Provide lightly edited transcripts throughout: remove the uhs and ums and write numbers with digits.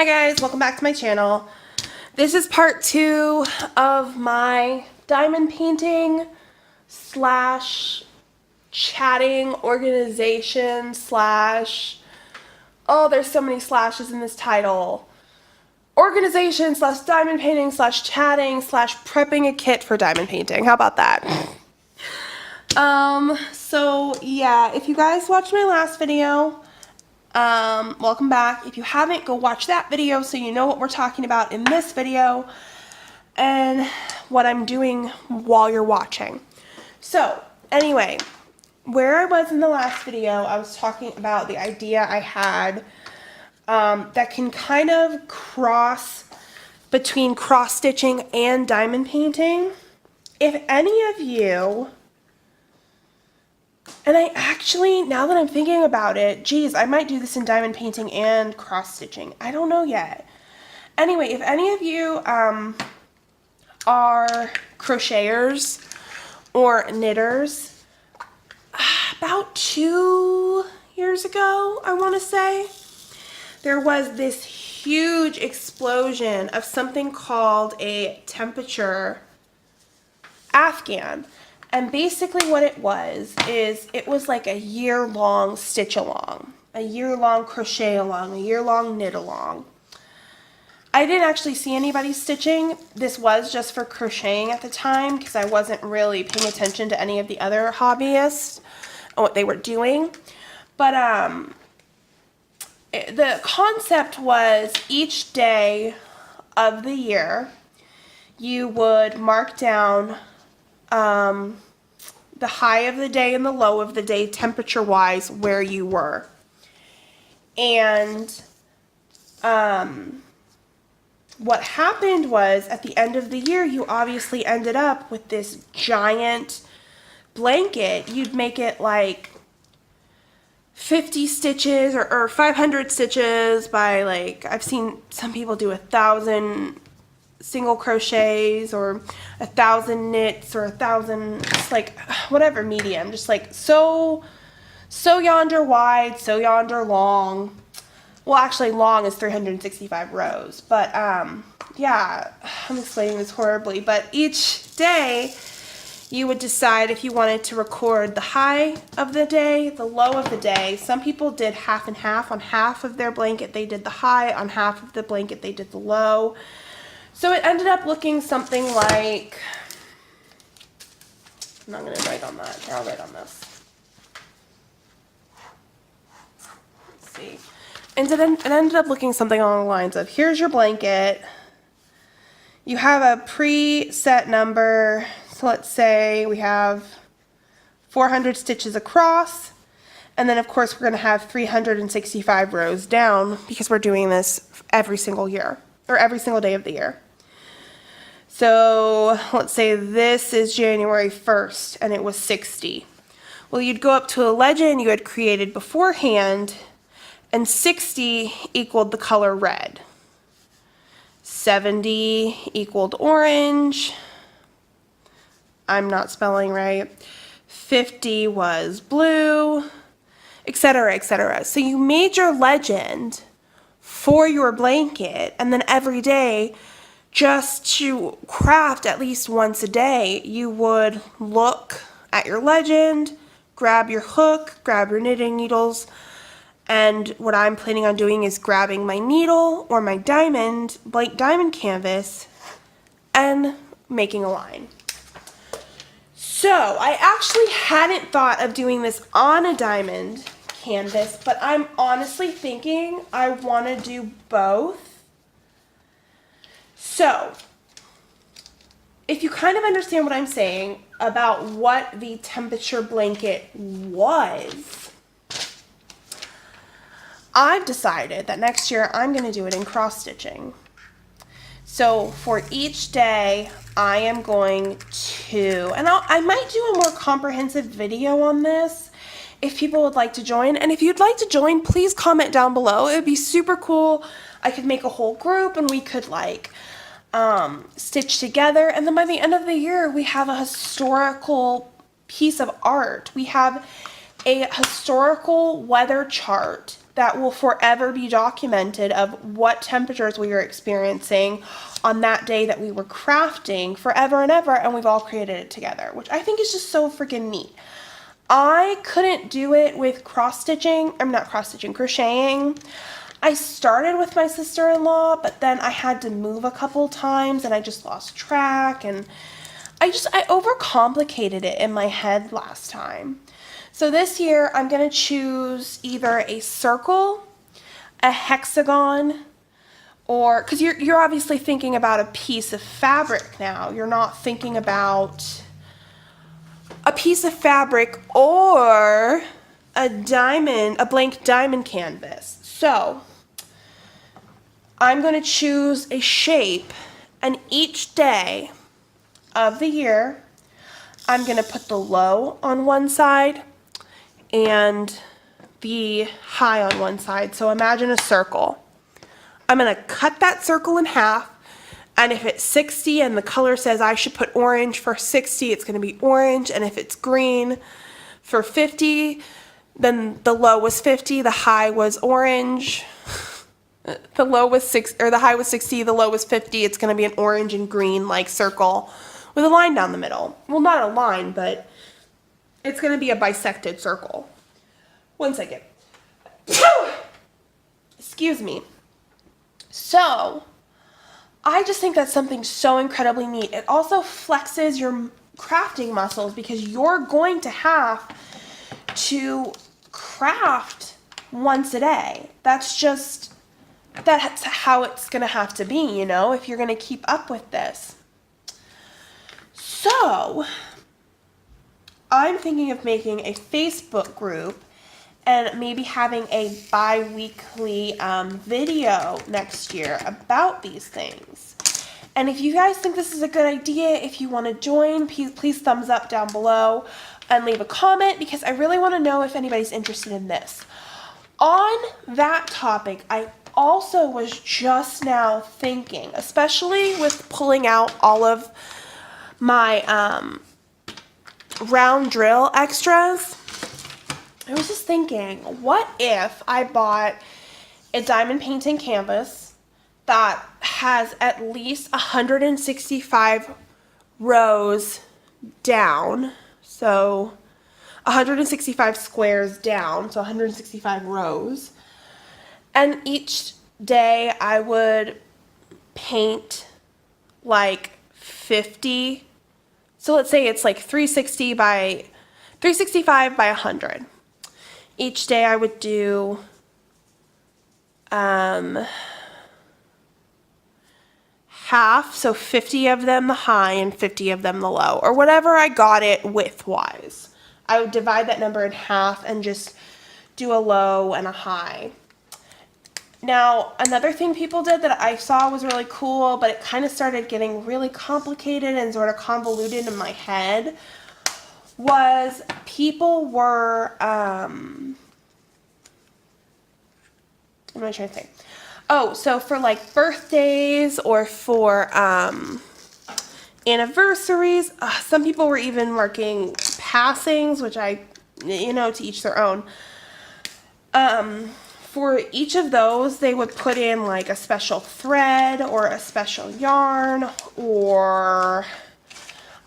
Hi guys, welcome back to my channel. This is part 2 of my diamond painting slash chatting organization slash, oh there's so many slashes in this title, organization slash diamond painting slash chatting slash prepping a kit for diamond painting. How about that? So yeah, if you guys watched my last video, welcome back. If you haven't, go watch that video so you know what we're talking about in this video and what I'm doing while you're watching. So anyway, where I was in the last video, I was talking about the idea I had that can kind of cross between cross stitching and diamond painting. If any of you, and I actually, now that I'm thinking about it, geez, I might do this in diamond painting and cross stitching. I don't know yet. Anyway, if any of you are crocheters or knitters, about 2 years ago, I want to say, there was this huge explosion of something called a temperature Afghan. And basically what it was is it was like a year-long stitch along, a year-long crochet along, a year-long knit along. I didn't actually see anybody stitching. This was just for crocheting at the time because I wasn't really paying attention to any of the other hobbyists and what they were doing. But the concept was each day of the year you would mark down the high of the day and the low of the day temperature-wise where you were. And what happened was at the end of the year, you obviously ended up with this giant blanket. You'd make it like 50 stitches or 500 stitches by, like, I've seen some people do 1,000 single crochets or 1,000 knits or 1,000, like whatever medium, just like so yonder wide, so yonder long. Well, actually long is 365 rows, but yeah, I'm explaining this horribly, but each day you would decide if you wanted to record the high of the day, the low of the day. Some people did half and half. On half of their blanket they did the high, on half of the blanket they did the low. So it ended up looking something like, I'm not going to write on that, here, I'll write on this. Let's see. And it ended up looking something along the lines of, here's your blanket, you have a preset number, so let's say we have 400 stitches across, and then of course we're going to have 365 rows down because we're doing this every single year, or every single day of the year. So let's say this is January 1st and it was 60. Well, you'd go up to a legend you had created beforehand, and 60 equaled the color red. 70 equaled orange. I'm not spelling right. 50 was blue, etc., etc. So you made your legend for your blanket, and then every day, just to craft at least once a day, you would look at your legend, grab your hook, grab your knitting needles, and what I'm planning on doing is grabbing my needle or my diamond, blank diamond canvas, and making a line. So I actually hadn't thought of doing this on a diamond canvas, but I'm honestly thinking I want to do both. So, if you kind of understand what I'm saying about what the temperature blanket was, I've decided that next year I'm going to do it in cross stitching. So for each day I am going to, and I might do a more comprehensive video on this if people would like to join. And if you'd like to join, please comment down below. It would be super cool. I could make a whole group and we could like stitch together, and then by the end of the year we have a historical piece of art. We have a historical weather chart that will forever be documented of what temperatures we were experiencing on that day that we were crafting forever and ever, and we've all created it together, which I think is just so freaking neat. I couldn't do it with crocheting. I started with my sister-in-law, but then I had to move a couple times and I just lost track, and I overcomplicated it in my head last time. So this year I'm going to choose either a circle, a hexagon, or, because you're obviously thinking about a piece of fabric now. You're not thinking about a piece of fabric or a blank diamond canvas. So I'm going to choose a shape, and each day of the year I'm going to put the low on one side and the high on one side. So imagine a circle. I'm going to cut that circle in half, and if it's 60 and the color says I should put orange for 60, it's going to be orange, and if it's green for 50, then the low was 50, the high was orange. The low was the high was 60, the low was 50. It's going to be an orange and green like circle with a line down the middle. Well, not a line, but it's going to be a bisected circle. One second. Excuse me. So, I just think that's something so incredibly neat. It also flexes your crafting muscles because you're going to have to craft once a day. That's how it's going to have to be, you know, if you're going to keep up with this. So, I'm thinking of making a Facebook group and maybe having a bi-weekly video next year about these things. And if you guys think this is a good idea, if you want to join, please thumbs up down below and leave a comment, because I really want to know if anybody's interested in this. On that topic, I also was just now thinking, especially with pulling out all of my round drill extras, I was just thinking, what if I bought a diamond painting canvas that has at least 165 rows down, so 165 squares down, so 165 rows, and each day I would paint like 50, so let's say it's like 365 by 100. Each day I would do half, so 50 of them the high and 50 of them the low, or whatever I got it width-wise. I would divide that number in half and just do a low and a high. Now, another thing people did that I saw was really cool, but it kind of started getting really complicated and sort of convoluted in my head, was people were, what am I trying to say? Oh, so for like birthdays or for anniversaries, some people were even marking passings, which to each their own. For each of those, they would put in like a special thread or a special yarn, or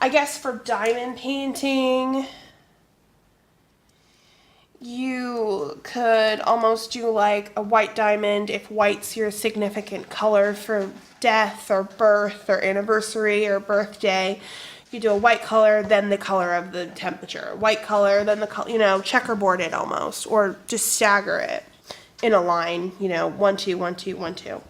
I guess for diamond painting, you could almost do like a white diamond if white's your significant color for death or birth or anniversary or birthday. You do a white color, then the color of the temperature. White color, then the color, checkerboard it almost, or just stagger it in a line, 1, 2, 1, 2, 1, 2.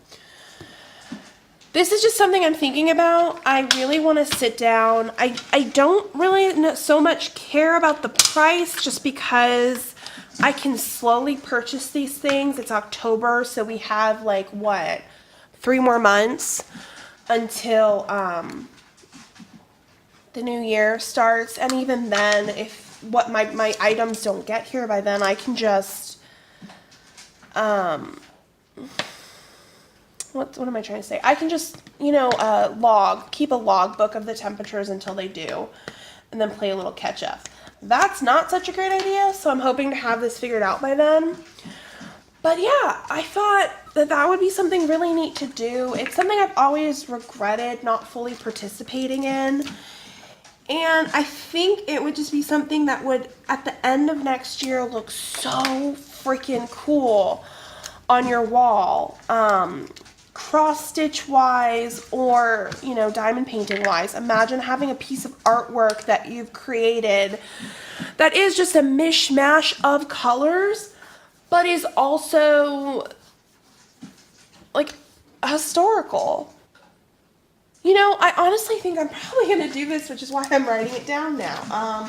This is just something I'm thinking about. I really want to sit down. I don't really so much care about the price, just because I can slowly purchase these things. It's October, so we have 3 more months until the new year starts. And even then, if my items don't get here by then, I can just what am I trying to say? I can just, keep a log book of the temperatures until they do, and then play a little catch up. That's not such a great idea, so I'm hoping to have this figured out by then. But yeah, I thought that that would be something really neat to do. It's something I've always regretted not fully participating in. And I think it would just be something that would, at the end of next year, look so freaking cool on your wall. Cross stitch wise, or, you know, diamond painting wise. Imagine having a piece of artwork that you've created that is just a mishmash of colors, but is also like historical. You know, I honestly think I'm probably going to do this, which is why I'm writing it down now.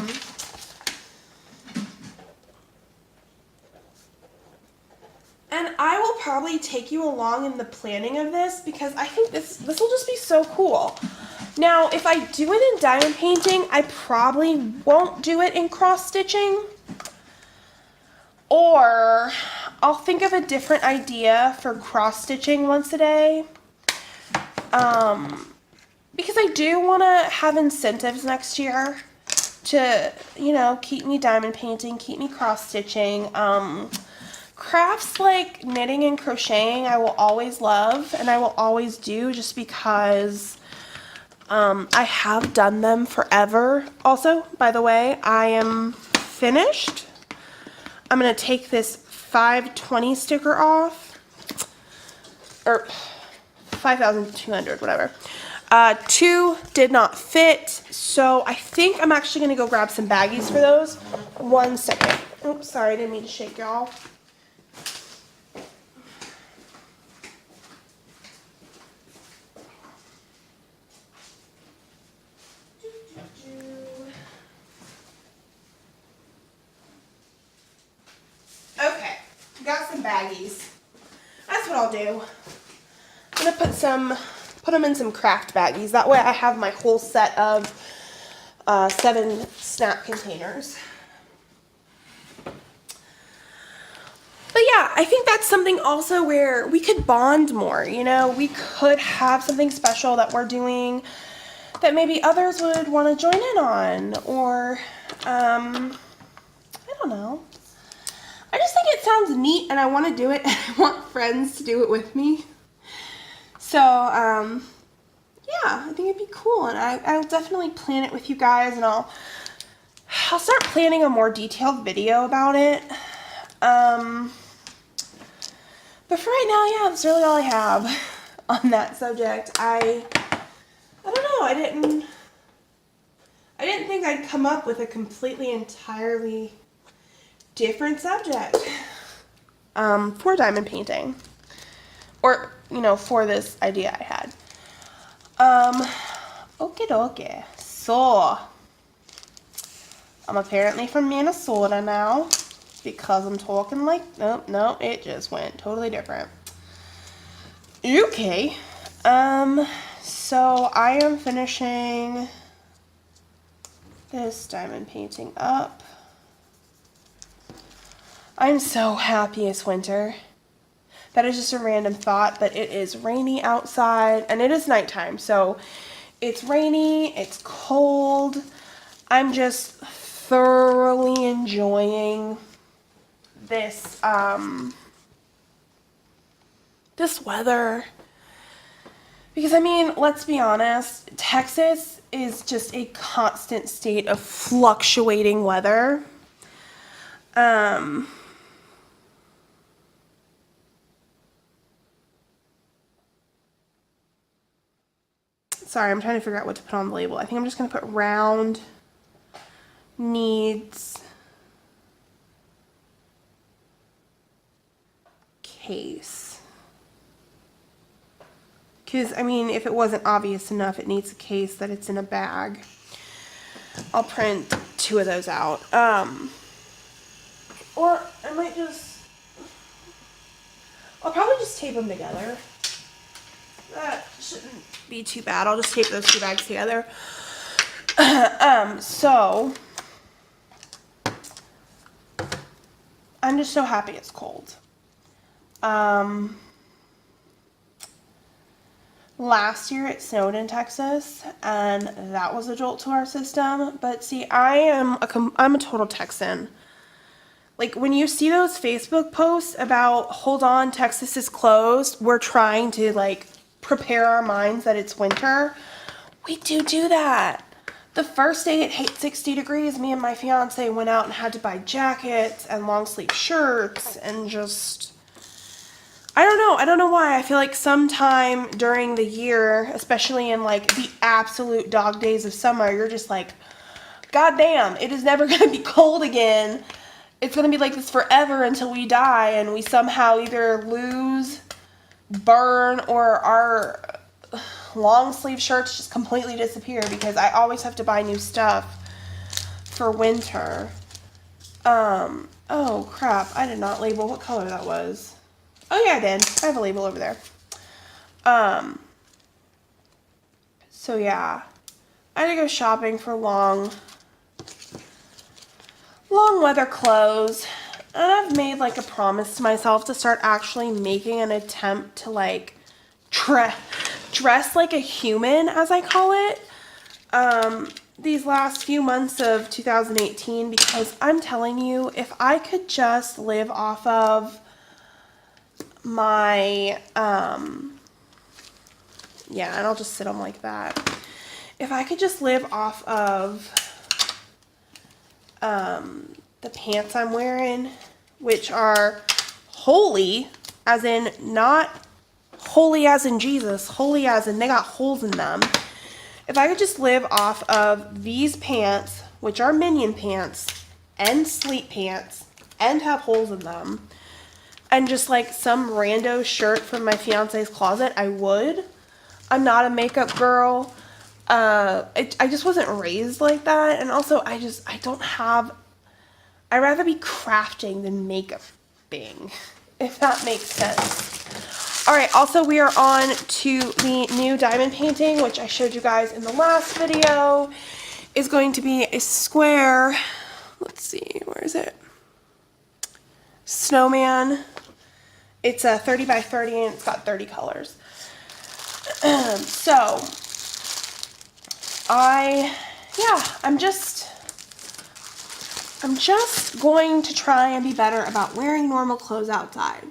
And I will probably take you along in the planning of this, because I think this will just be so cool. Now, if I do it in diamond painting, I probably won't do it in cross stitching. Or I'll think of a different idea for cross stitching once a day. Because I do want to have incentives next year to, you know, keep me diamond painting, keep me cross stitching. Crafts like knitting and crocheting I will always love, and I will always do, just because I have done them forever. Also, by the way, I am finished. I'm going to take this 520 sticker off, or 5,200, whatever. 2 did not fit, so I think I'm actually going to go grab some baggies for those. 1 second. Oops, sorry, I didn't mean to shake y'all. Okay, got some baggies. That's what I'll do. I'm gonna put them in some craft baggies. That way I have my whole set of 7 snap containers. But yeah, I think that's something also where we could bond more, you know? We could have something special that we're doing that maybe others would want to join in on, or, I don't know. I just think it sounds neat, and I want to do it, and I want friends to do it with me. So, yeah, I think it'd be cool, and I'll definitely plan it with you guys, and I'll start planning a more detailed video about it. But for right now, yeah, that's really all I have on that subject. I don't know, I didn't think I'd come up with a completely, entirely different subject for diamond painting, or, you know, for this idea I had. Okie dokie. So, I'm apparently from Minnesota now, because I'm talking like, no, it just went totally different. Okay. So I am finishing this diamond painting up. I'm so happy it's winter. That is just a random thought, but it is rainy outside, and it is nighttime, so it's rainy, it's cold. I'm just thoroughly enjoying this, this weather. Because, I mean, let's be honest, Texas is just a constant state of fluctuating weather. Sorry, I'm trying to figure out what to put on the label. I think I'm just going to put round needs case. Because, I mean, if it wasn't obvious enough, it needs a case that it's in a bag. I'll print 2 of those out. Or I might just, I'll probably just tape them together. That shouldn't be too bad. I'll just tape those 2 bags together. So I'm just so happy it's cold. Last year it snowed in Texas, and that was a jolt to our system. But see, I'm a total Texan. Like when you see those Facebook posts about, hold on, Texas is closed, we're trying to like prepare our minds that it's winter. We do that. The first day it hit 60 degrees, me and my fiance went out and had to buy jackets and long sleeve shirts and just, I don't know. I don't know why. I feel like sometime during the year, especially in like the absolute dog days of summer, you're just like, God damn, it is never going to be cold again. It's going to be like this forever until we die and we somehow either lose, burn, or our long sleeve shirts just completely disappear because I always have to buy new stuff for winter. Oh crap, I did not label what color that was. Oh yeah, I did. I have a label over there. So yeah, I had to go shopping for long weather clothes. And I've made like a promise to myself to start actually making an attempt to like dress like a human, as I call it, these last few months of 2018, because I'm telling you, if I could just live off of my, yeah, and I'll just sit them like that. If I could just live off of, the pants I'm wearing, which are holy, as in not holy as in Jesus, holy as in they got holes in them. If I could just live off of these pants, which are Minion pants and sleep pants and have holes in them, and just like some rando shirt from my fiance's closet, I would. I'm not a makeup girl. I just wasn't raised like that. And also I'd rather be crafting than makeuping, if that makes sense. All right, also we are on to the new diamond painting, which I showed you guys in the last video. Is going to be a square, let's see, where is it? Snowman. It's a 30 by 30 and it's got 30 colors. So, I'm just going to try and be better about wearing normal clothes outside.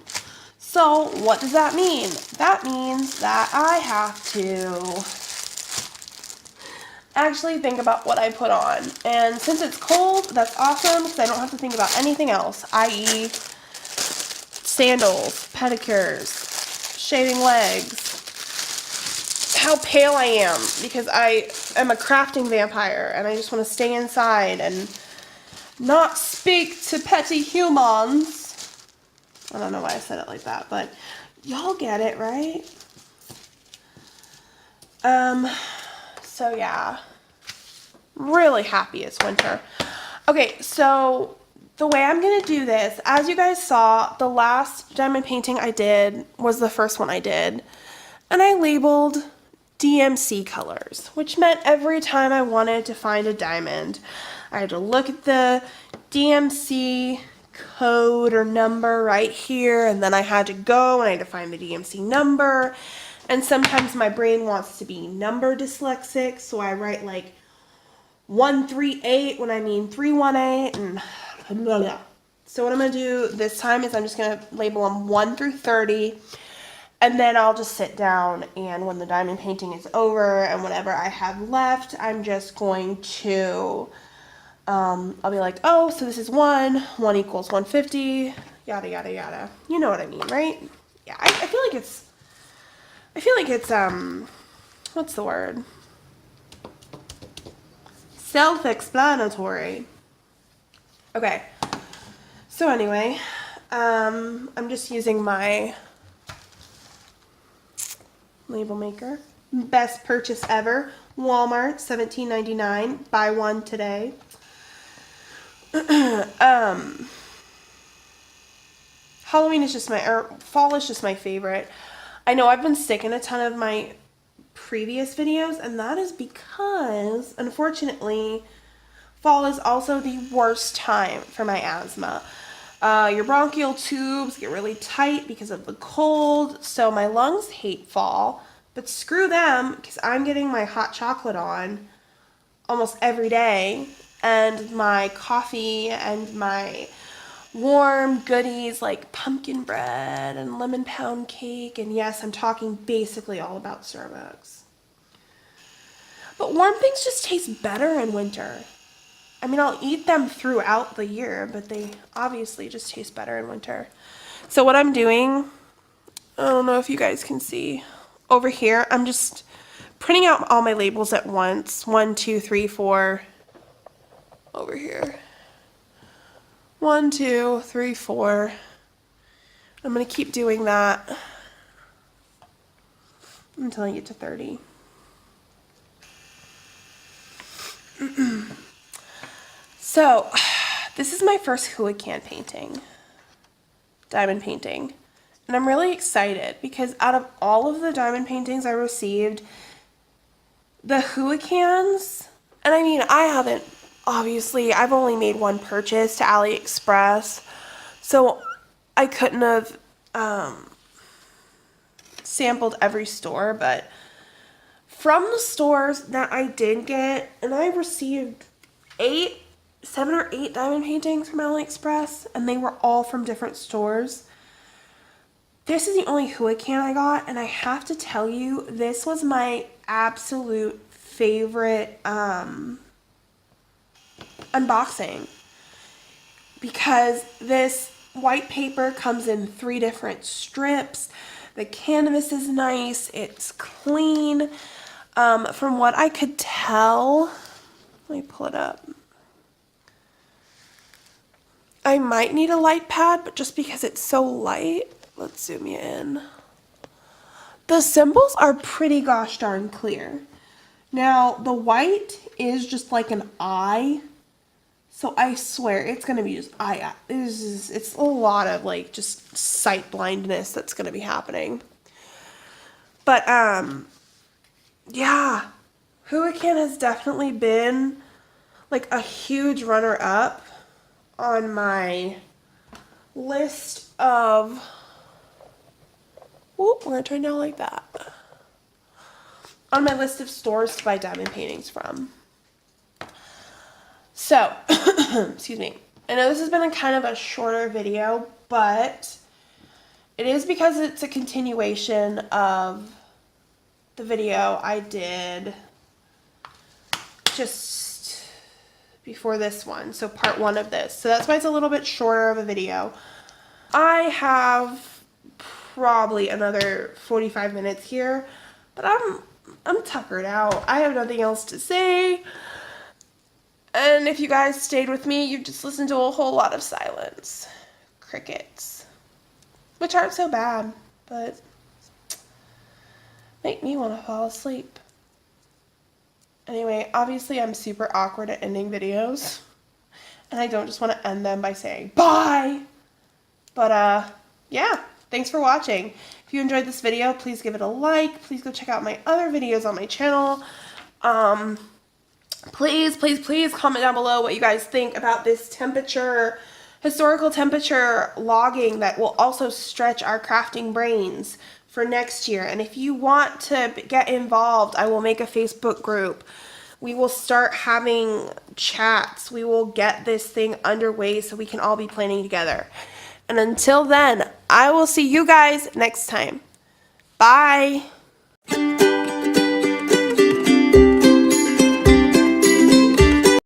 So what does that mean? That means that I have to actually think about what I put on. And since it's cold, that's awesome because I don't have to think about anything else, i.e. sandals, pedicures, shaving legs, how pale I am because I am a crafting vampire and I just want to stay inside and not speak to petty humans. I don't know why I said it like that, but y'all get it, right? So yeah, really happy it's winter. Okay, so the way I'm gonna do this, as you guys saw, the last diamond painting I did was the first one I did, and I labeled DMC colors, which meant every time I wanted to find a diamond, I had to look at the DMC code or number right here, and then I had to go and I had to find the DMC number. And sometimes my brain wants to be number dyslexic, so I write like 138 when I mean 318 and blah, blah. So what I'm going to do this time is I'm just going to label them 1 through 30. And then I'll just sit down and when the diamond painting is over and whatever I have left, I'm just going to, I'll be like, oh, so this is 1 equals 150, yada, yada, yada. You know what I mean, right? Yeah, I feel like it's, what's the word? Self-explanatory. Okay. So anyway, I'm just using my label maker. Best purchase ever. Walmart, $17.99. Buy one today. Halloween is just fall is just my favorite. I know I've been sick in a ton of my previous videos, and that is because, unfortunately, fall is also the worst time for my asthma. Your bronchial tubes get really tight because of the cold, so my lungs hate fall, but screw them because I'm getting my hot chocolate on almost every day, and my coffee and my warm goodies like pumpkin bread and lemon pound cake. And yes, I'm talking basically all about Starbucks. But warm things just taste better in winter. I mean, I'll eat them throughout the year, but they obviously just taste better in winter. So what I'm doing, I don't know if you guys can see, over here, I'm just printing out all my labels at once. 1, 2, 3, 4. Over here. 1, 2, 3, 4. I'm going to keep doing that until I get to 30. So, this is my first Huacan painting, diamond painting, and I'm really excited because out of all of the diamond paintings I received, the Huacans, and I mean, I've only made one purchase to AliExpress, so I couldn't have sampled every store, but from the stores that I did get, and I received 7 or 8 diamond paintings from AliExpress, and they were all from different stores. This is the only Huacan I got, and I have to tell you, this was my absolute favorite unboxing, because this white paper comes in 3 different strips. The canvas is nice, it's clean. From what I could tell, let me pull it up. I might need a light pad, but just because it's so light, let's zoom you in. The symbols are pretty gosh darn clear. Now, the white is just like an eye, so I swear it's going to be just eye. It's a lot of like just sight blindness that's going to be happening. But, yeah, Huacan has definitely been like a huge runner-up on my list of, we're going to turn down like that, on my list of stores to buy diamond paintings from. So, excuse me, I know this has been a kind of a shorter video, but it is because it's a continuation of the video I did just before this one, so part 1 of this. So that's why it's a little bit shorter of a video. I have probably another 45 minutes here, but I'm tuckered out. I have nothing else to say. And if you guys stayed with me, you've just listened to a whole lot of silence. Crickets. Which aren't so bad, but make me want to fall asleep. Anyway, obviously I'm super awkward at ending videos, and I don't just want to end them by saying bye. But yeah, thanks for watching. If you enjoyed this video, please give it a like. Please go check out my other videos on my channel. Please, please, please comment down below what you guys think about this historical temperature logging that will also stretch our crafting brains for next year. And if you want to get involved, I will make a Facebook group. We will start having chats. We will get this thing underway so we can all be planning together. And until then, I will see you guys next time. Bye.